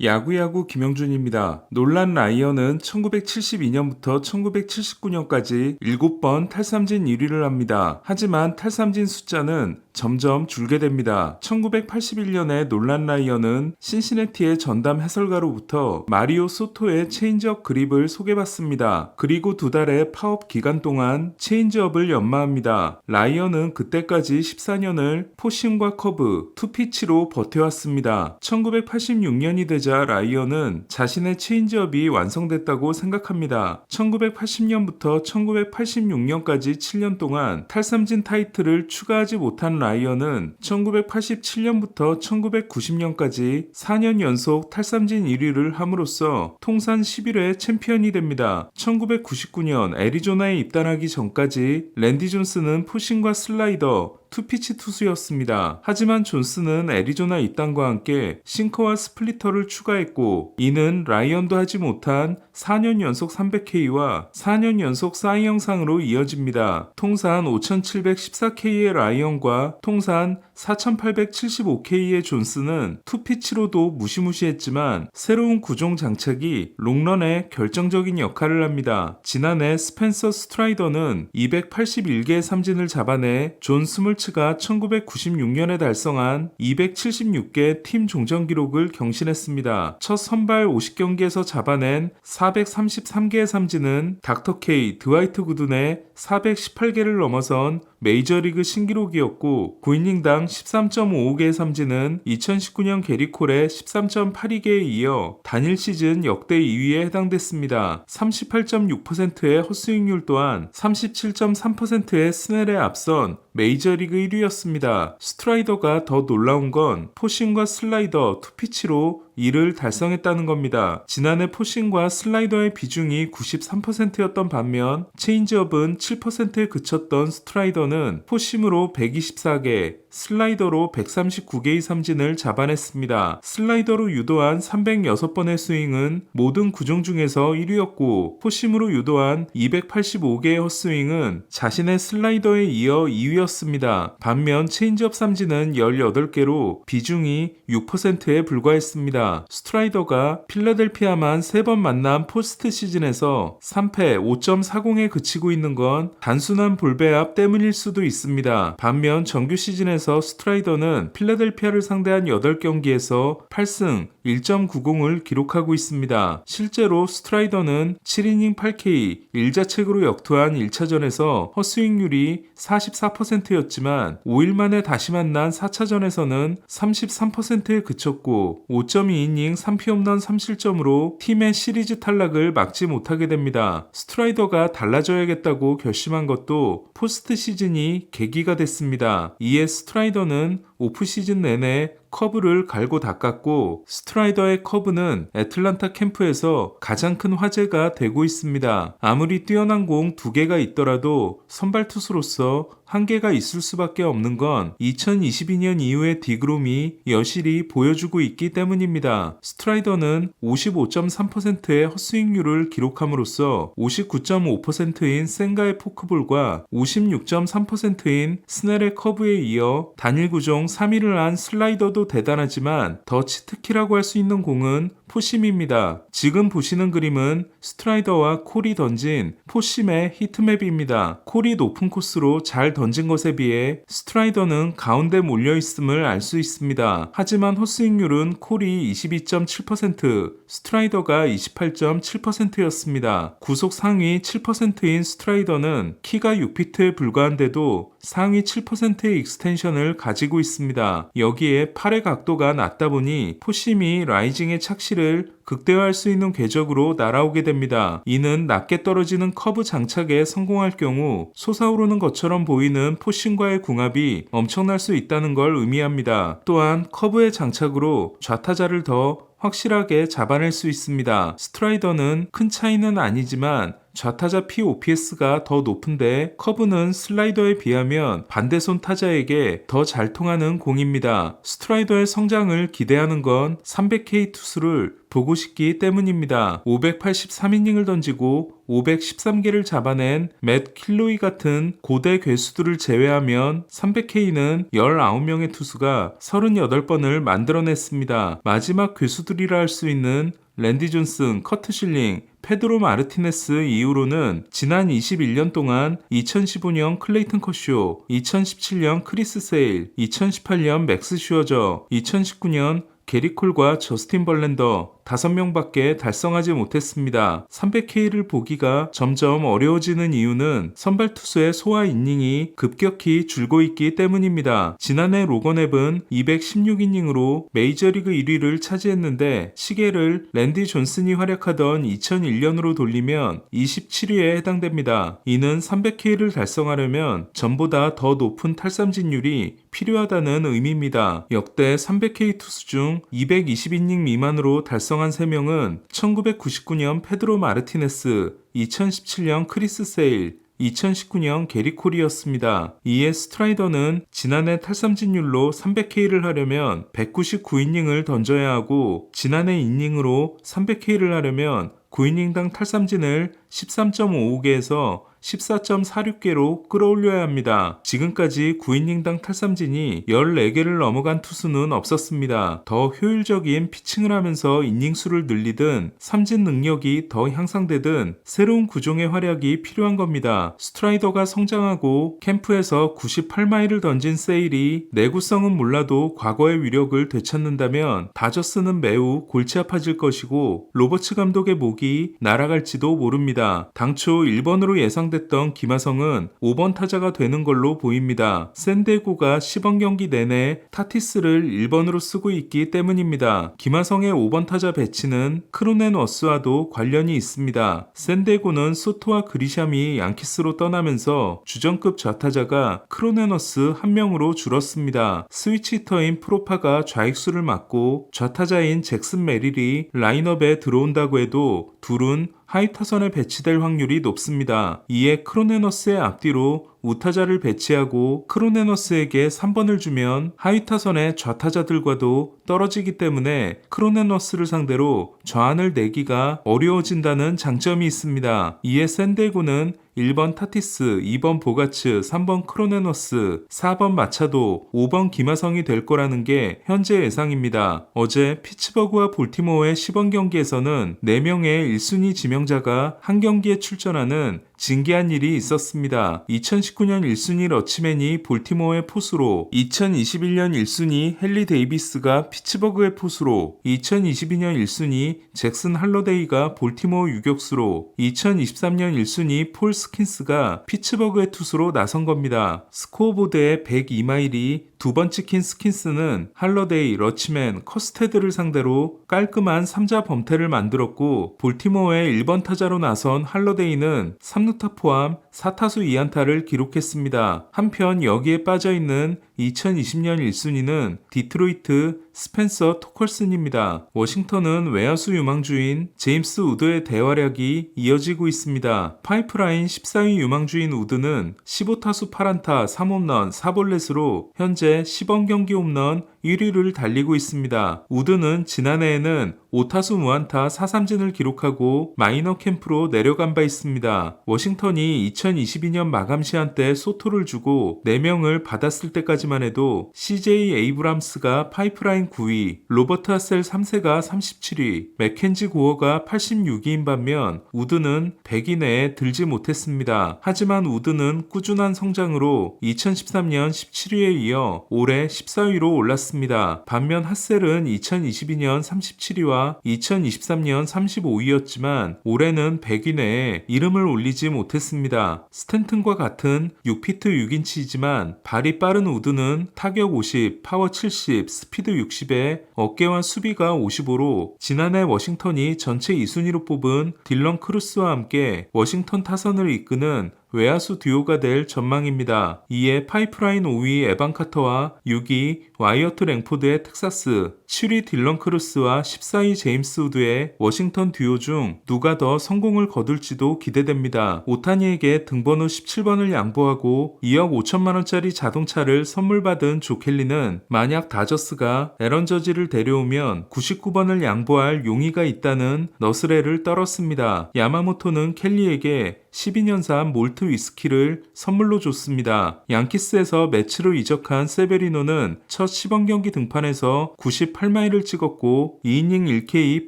야구야구 김영준입니다. 놀란 라이언은 1972년부터 1979년까지 7번 탈삼진 1위를 합니다. 하지만 탈삼진 숫자는 점점 줄게 됩니다. 1981년에 놀란 라이언은 신시내티의 전담 해설가로부터 마리오 소토의 체인지업 그립을 소개받습니다. 그리고 2달의 파업 기간 동안 체인지업을 연마합니다. 라이언은 그때까지 14년을 포심과 커브, 투피치로 버텨왔습니다. 1986년이 되자 라이언은 자신의 체인지업이 완성됐다고 생각합니다. 1980년부터 1986년까지 7년 동안 탈삼진 타이틀을 추가하지 못한 라이언은 1987년부터 1990년까지 4년 연속 탈삼진 1위를 함으로써 통산 11회 챔피언이 됩니다. 1999년 애리조나에 입단하기 전까지 랜디 존스는 포심과 슬라이더, 투피치 투수였습니다. 하지만 존스는 애리조나 입단과 함께 싱커와 스플리터를 추가했고, 이는 라이언도 하지 못한 4년 연속 300K와 4년 연속 사이영상으로 이어집니다. 통산 5714K의 라이언과 통산 4875K의 존스는 투피치로도 무시무시했지만 새로운 구종 장착이 롱런에 결정적인 역할을 합니다. 지난해 스펜서 스트라이더는 281개의 삼진을 잡아내 존 스몰츠가 1996년에 달성한 276개 팀 종전 기록을 경신했습니다. 첫 선발 50경기에서 잡아낸 433개의 삼진은 닥터 K, 드와이트 구든의 418개를 넘어선 메이저리그 신기록이었고 9이닝당 13.55개의 삼진은 2019년 게리 콜의 13.82개에 이어 단일 시즌 역대 2위에 해당됐습니다. 38.6%의 헛스윙률 또한 37.3%의 스넬에 앞선 메이저리그 1위였습니다. 스트라이더가 더 놀라운 건 포심과 슬라이더, 투피치로 이를 달성했다는 겁니다. 지난해 포심과 슬라이더의 비중이 93%였던 반면 체인지업은 7%에 그쳤던 스트라이더는 포심으로 124개, 슬라이더로 139개의 삼진을 잡아냈습니다. 슬라이더로 유도한 306번의 스윙은 모든 구종 중에서 1위였고 포심으로 유도한 285개의 헛스윙은 자신의 슬라이더에 이어 2위였습니다. 반면 체인지업 삼진은 18개로 비중이 6%에 불과했습니다. 스트라이더가 필라델피아만 3번 만난 포스트 시즌에서 3패 5.40에 그치고 있는 건 단순한 볼배압 때문일 수도 있습니다. 반면 정규 시즌에서 스트라이더는 필라델피아를 상대한 8경기에서 8승 1.90을 기록하고 있습니다. 실제로 스트라이더는 7이닝 8K 1자책으로 역투한 1차전에서 헛스윙률이 44%였지만 5일 만에 다시 만난 4차전에서는 33%에 그쳤고 5.2이닝 3피 홈런 3실점으로 팀의 시리즈 탈락을 막지 못하게 됩니다. 스트라이더가 달라져야겠다고 결심한 것도 포스트 시즌이 계기가 됐습니다. 이에 스트라이더는 오프 시즌 내내 커브를 갈고 닦았고 스트라이더의 커브는 애틀란타 캠프에서 가장 큰 화제가 되고 있습니다. 아무리 뛰어난 공 2개가 있더라도 선발 투수로서 한계가 있을 수밖에 없는 건 2022년 이후의 디그롬이 여실히 보여주고 있기 때문입니다. 스트라이더는 55.3%의 헛스윙률을 기록함으로써 59.5%인 센가의 포크볼과 56.3%인 스넬의 커브에 이어 단일 구종 3위를 한 슬라이더도 대단하지만 더 치트키라고 할 수 있는 공은 포심입니다. 지금 보시는 그림은 스트라이더와 콜이 던진 포심의 히트맵입니다. 콜이 높은 코스로 잘 던진 것에 비해 스트라이더는 가운데 몰려있음을 알 수 있습니다. 하지만 헛스윙률은 콜이 22.7%, 스트라이더가 28.7%였습니다. 구속 상위 7%인 스트라이더는 키가 6피트에 불과한데도 상위 7%의 익스텐션을 가지고 있습니다. 여기에 팔의 각도가 낮다 보니 포심이 라이징의 착시를 극대화할 수 있는 궤적으로 날아오게 됩니다. 이는 낮게 떨어지는 커브 장착에 성공할 경우 솟아오르는 것처럼 보이는 포심과의 궁합이 엄청날 수 있다는 걸 의미합니다. 또한 커브의 장착으로 좌타자를 더 확실하게 잡아낼 수 있습니다. 스트라이더는 큰 차이는 아니지만 좌타자 POPS가 더 높은데 커브는 슬라이더에 비하면 반대손 타자에게 더 잘 통하는 공입니다. 스트라이더의 성장을 기대하는 건 300K 투수를 보고 싶기 때문입니다. 583이닝을 던지고 513개를 잡아낸 맷 킬로이 같은 고대 괴수들을 제외하면 300K는 19명의 투수가 38번을 만들어냈습니다. 마지막 괴수들이라 할 수 있는 랜디 존슨, 커트 실링, 페드로 마르티네스 이후로는 지난 21년 동안 2015년 클레이튼 커쇼, 2017년 크리스 세일, 2018년 맥스 슈어저, 2019년 게리 콜과 저스틴 벌랜더 5명밖에 달성하지 못했습니다. 300K를 보기가 점점 어려워지는 이유는 선발 투수의 소화 이닝이 급격히 줄고 있기 때문입니다. 지난해 로건 앱은 216이닝으로 메이저리그 1위를 차지했는데 시계를 랜디 존슨이 활약하던 2001년으로 돌리면 27위에 해당됩니다. 이는 300K를 달성하려면 전보다 더 높은 탈삼진율이 필요하다는 의미입니다. 역대 300K 투수 중 220이닝 미만으로 달성한 3명은 1999년 페드로 마르티네스, 2017년 크리스 세일, 2019년 게리 콜이었습니다. 이에 스트라이더는 지난해 탈삼진율로 300K를 하려면 199이닝을 던져야 하고 지난해 이닝으로 300K를 하려면 9이닝당 탈삼진을 13.55개에서 14.46개로 끌어올려야 합니다. 지금까지 9이닝당 탈삼진이 14개를 넘어간 투수는 없었습니다. 더 효율적인 피칭을 하면서 이닝수를 늘리든 삼진 능력이 더 향상되든 새로운 구종의 활약이 필요한 겁니다. 스트라이더가 성장하고 캠프에서 98마일을 던진 세일이 내구성은 몰라도 과거의 위력을 되찾는다면 다저스는 매우 골치 아파질 것이고 로버츠 감독의 목이 날아갈지도 모릅니다. 당초 1번으로 예상됐던 김하성은 5번 타자가 되는 걸로 보입니다. 샌디에고가 시범 경기 내내 타티스를 1번으로 쓰고 있기 때문입니다. 김하성의 5번 타자 배치는 크로넨워스와도 관련이 있습니다. 샌디에고는 소토와 그리샴이 양키스로 떠나면서 주전급 좌타자가 크로넨워스 1명으로 줄었습니다. 스위치 히터인 프로파가 좌익수를 맡고 좌타자인 잭슨 메릴이 라인업에 들어온다고 해도 둘은 하이 타선에 배치될 확률이 높습니다. 이에 크로네너스의 앞뒤로 우타자를 배치하고 크로네너스에게 3번을 주면 하위 타선의 좌타자들과도 떨어지기 때문에 크로네너스를 상대로 좌안을 내기가 어려워진다는 장점이 있습니다. 이에 샌디에고는 1번 타티스, 2번 보가츠, 3번 크로네너스, 4번 마차도, 5번 김하성이 될 거라는 게 현재 예상입니다. 어제 피츠버그와 볼티모어의 시범 경기에서는 4명의 1순위 지명자가 한 경기에 출전하는 진기한 일이 있었습니다. 2019년 1순위 러치맨이 볼티모어의 포수로, 2021년 1순위 헨리 데이비스가 피츠버그의 포수로, 2022년 1순위 잭슨 할러데이가 볼티모어 유격수로, 2023년 1순위 폴 스킨스가 피츠버그의 투수로 나선 겁니다. 스코어보드에 102마일이 두 번 찍힌 스킨스는 할러데이, 러치맨, 커스테드를 상대로 깔끔한 3자 범퇴를 만들었고 볼티모어의 1번 타자로 나선 할러데이는 3루타 포함 4타수 2안타를 기록했습니다. 한편 여기에 빠져있는 2020년 1순위는 디트로이트 스펜서 토컬슨입니다. 워싱턴은 외야수 유망주인 제임스 우드의 대활약이 이어지고 있습니다. 파이프라인 14위 유망주인 우드는 15타수 8안타 3홈런 4볼넷으로 현재 시범 경기 홈런 1위를 달리고 있습니다. 우드는 지난해에는 5타수 무안타 4삼진을 기록하고 마이너 캠프로 내려간 바 있습니다. 워싱턴이 2022년 마감 시한 때 소토를 주고 4명을 받았을 때까지만 해도 CJ 에이브람스가 파이프라인 9위, 로버트 하셀 3세가 37위, 맥켄지 고어가 86위인 반면 우드는 100위 내에 들지 못했습니다. 하지만 우드는 꾸준한 성장으로 2013년 17위에 이어 올해 14위로 올랐습니다. 반면 하셀은 2022년 37위와 2023년 35위였지만 올해는 100위 내에 이름을 올리지 못했습니다. 스탠튼과 같은 6피트 6인치이지만 발이 빠른 우드는 타격 50, 파워 70, 스피드 60에 어깨와 수비가 55로 지난해 워싱턴이 전체 2순위로 뽑은 딜런 크루스와 함께 워싱턴 타선을 이끄는 외야수 듀오가 될 전망입니다. 이에 파이프라인 5위 에반 카터와 6위 와이어트 랭포드의 텍사스, 7위 딜런 크루스와 14위 제임스 우드의 워싱턴 듀오 중 누가 더 성공을 거둘지도 기대됩니다. 오타니에게 등번호 17번을 양보하고 2억 5천만원짜리 자동차를 선물 받은 조 켈리는 만약 다저스가 에런 저지를 데려오면 99번을 양보할 용의가 있다는 너스레를 떨었습니다. 야마모토는 켈리에게 12년산 몰트 위스키를 선물로 줬습니다. 양키스에서 매치로 이적한 세베리노는 첫 시범 경기 등판에서 98마일을 찍었고 2이닝 1K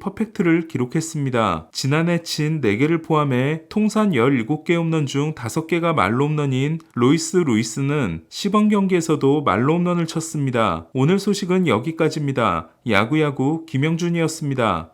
퍼펙트를 기록했습니다. 지난해 친 4개를 포함해 통산 17개 홈런 중 5개가 말로 홈런인 로이스 루이스는 시범 경기에서도 말로 홈런을 쳤습니다. 오늘 소식은 여기까지입니다. 야구야구 김영준이었습니다.